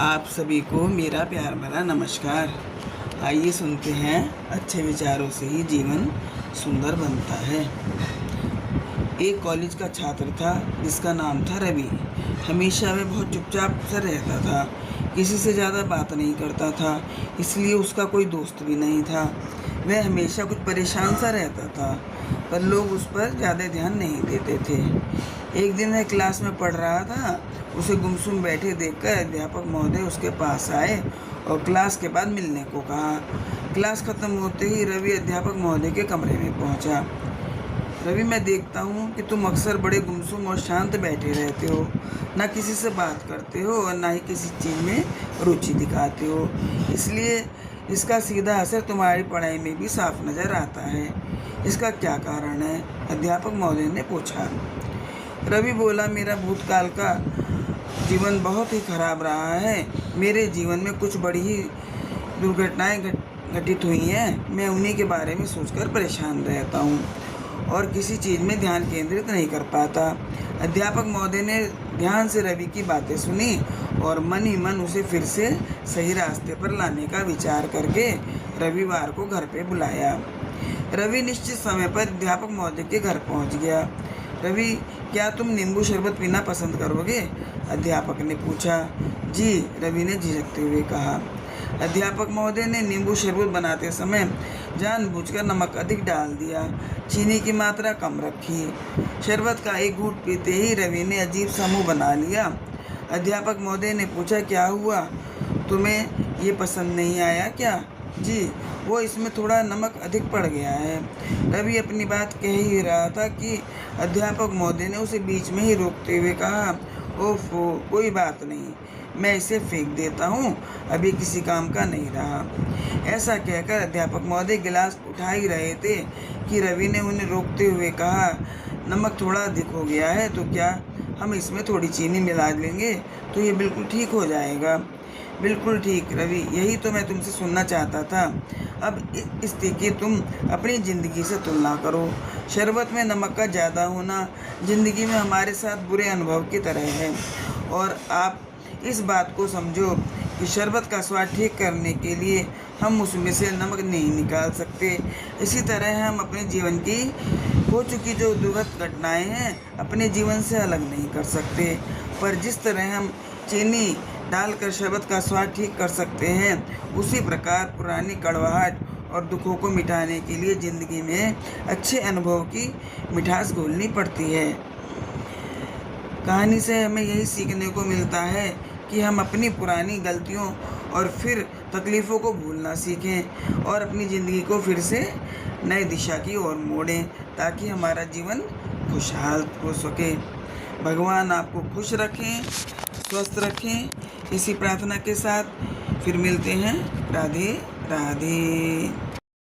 आप सभी को मेरा प्यार भरा नमस्कार। आइए सुनते हैं, अच्छे विचारों से ही जीवन सुंदर बनता है। एक कॉलेज का छात्र था जिसका नाम था रवि। हमेशा वह बहुत चुपचाप सा रहता था, किसी से ज़्यादा बात नहीं करता था, इसलिए उसका कोई दोस्त भी नहीं था। वह हमेशा कुछ परेशान सा रहता था, पर लोग उस पर ज़्यादा ध्यान नहीं देते थे। एक दिन वह क्लास में पढ़ रहा था। उसे गुमसुम बैठे देखकर अध्यापक महोदय उसके पास आए और क्लास के बाद मिलने को कहा। क्लास खत्म होते ही रवि अध्यापक महोदय के कमरे में पहुंचा। रवि, मैं देखता हूँ कि तुम अक्सर बड़े गुमसुम और शांत बैठे रहते हो, ना किसी से बात करते हो और ना ही किसी चीज़ में रुचि दिखाते हो। इसलिए इसका सीधा असर तुम्हारी पढ़ाई में भी साफ नज़र आता है। इसका क्या कारण है? अध्यापक महोदय ने पूछा। रवि बोला, मेरा भूतकाल का जीवन बहुत ही खराब रहा है। मेरे जीवन में कुछ बड़ी ही दुर्घटनाएं घटित हुई हैं। मैं उन्हीं के बारे में सोचकर परेशान रहता हूँ और किसी चीज़ में ध्यान केंद्रित नहीं कर पाता। अध्यापक महोदय ने ध्यान से रवि की बातें सुनी और मन ही मन उसे फिर से सही रास्ते पर लाने का विचार करके रविवार को घर पे बुलाया। रवि निश्चित समय पर अध्यापक महोदय के घर पहुँच गया। रवि, क्या तुम नींबू शरबत पीना पसंद करोगे? अध्यापक ने पूछा। जी, रवि ने झिझकते हुए कहा। अध्यापक महोदय ने नींबू शरबत बनाते समय जानबूझकर नमक अधिक डाल दिया, चीनी की मात्रा कम रखी। शरबत का एक घूंट पीते ही रवि ने अजीब सा मुँह बना लिया। अध्यापक महोदय ने पूछा, क्या हुआ? तुम्हें ये पसंद नहीं आया क्या? जी, वो इसमें थोड़ा नमक अधिक पड़ गया है। रवि अपनी बात कह ही रहा था कि अध्यापक महोदय ने उसे बीच में ही रोकते हुए कहा, ओफो, कोई बात नहीं, मैं इसे फेंक देता हूँ, अभी किसी काम का नहीं रहा। ऐसा कहकर अध्यापक महोदय गिलास उठा ही रहे थे कि रवि ने उन्हें रोकते हुए कहा, नमक थोड़ा अधिक हो गया है, तो क्या हम इसमें थोड़ी चीनी मिला लेंगे तो ये बिल्कुल ठीक हो जाएगा। बिल्कुल ठीक रवि, यही तो मैं तुमसे सुनना चाहता था। अब इसकी तुम अपनी ज़िंदगी से तुलना करो। शरबत में नमक का ज़्यादा होना ज़िंदगी में हमारे साथ बुरे अनुभव की तरह है, और आप इस बात को समझो कि शरबत का स्वाद ठीक करने के लिए हम उसमें से नमक नहीं निकाल सकते। इसी तरह हम अपने जीवन की हो चुकी जो दुखद घटनाएं हैं अपने जीवन से अलग नहीं कर सकते, पर जिस तरह हम चीनी डालकर शरबत का स्वाद ठीक कर सकते हैं, उसी प्रकार पुरानी कड़वाहट और दुखों को मिटाने के लिए ज़िंदगी में अच्छे अनुभव की मिठास घोलनी पड़ती है। कहानी से हमें यही सीखने को मिलता है कि हम अपनी पुरानी गलतियों और फिर तकलीफ़ों को भूलना सीखें और अपनी ज़िंदगी को फिर से नई दिशा की ओर मोड़ें, ताकि हमारा जीवन खुशहाल हो सके। भगवान आपको खुश रखें, स्वस्थ रखें। इसी प्रार्थना के साथ फिर मिलते हैं। राधे राधे।